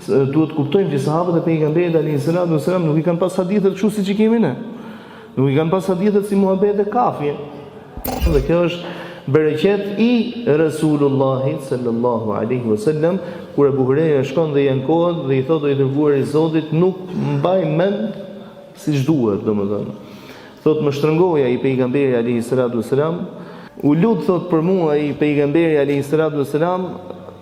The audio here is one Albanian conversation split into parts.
duhet kuptojmë që sahabët e pejgamberit alayhis salam nuk i kanë pas hadithet kështu siç i kemi ne. Nuk i kanë pas hadithet si muhabet e kafje. Dhe kjo është bereqet i Resulullahit sallallahu alaihi wasallam, kur Abu Huraira shkon dhe i ankohet dhe i thotë o i dërguari i Zotit, nuk mbaj mend siç duhet, domethënë. Thotë më shtrëngoja i pejgamberi alayhi salatu wasalam, u lut thot për mua i pejgamberi alayhi salatu wasalam,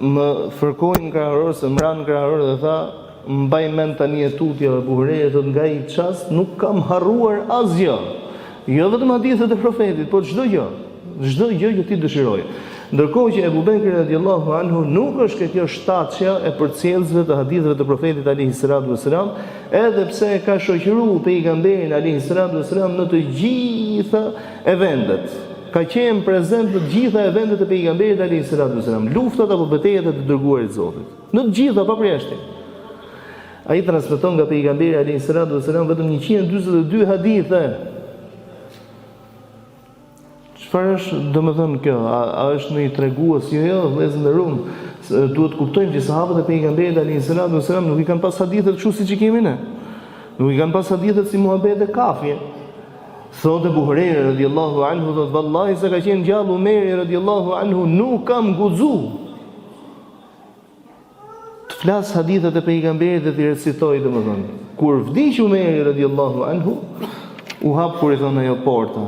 më fërkoi në krahëror, se më ran në krahëror dhe tha, mbaj mend tani e tutja Abu Huraira, thot nga i çast nuk kam harruar asgjë. Jo vetëm hadithet e profetit, por çdo gjë. Çdo gjë që ti dëshiroj. Ndërkohë që Ebu Bekri radiallahu anhu nuk është kjo shtatshja e përcjellësve të haditheve të profetit alayhi salatu wasalam, edhe pse ka shoqëruar pejgamberin alayhi salatu wasalam në të gjitha eventet. Ka qenë prezent në të gjitha eventet e pejgamberit alayhi salatu wasalam, luftat apo betejat e të dërguarit të Zotit. Në të gjitha pa përjashtim. Ai transmeton nga pejgamberi alayhi salatu wasalam vetëm 142 hadithe. Çfarë është domethënë kjo? A është në i tregues? Jo, vëllezër nderuam, duhet kuptojmë që sahabët e pejgamberit alayhis salam nuk i kanë pas hadithet kështu siç i kemi ne. Nuk i kanë pas hadithet si muhabet e kafje. Thotë Abu Huraira radiallahu anhu, thotë vallahi se ka qenë gjallë Umeri radiallahu anhu, nuk kam guxu të flas hadithet e pejgamberit dhe t'i recitoj domethënë. Kur vdiq Umeri radiallahu anhu, u hap kur i thonë ajo porta.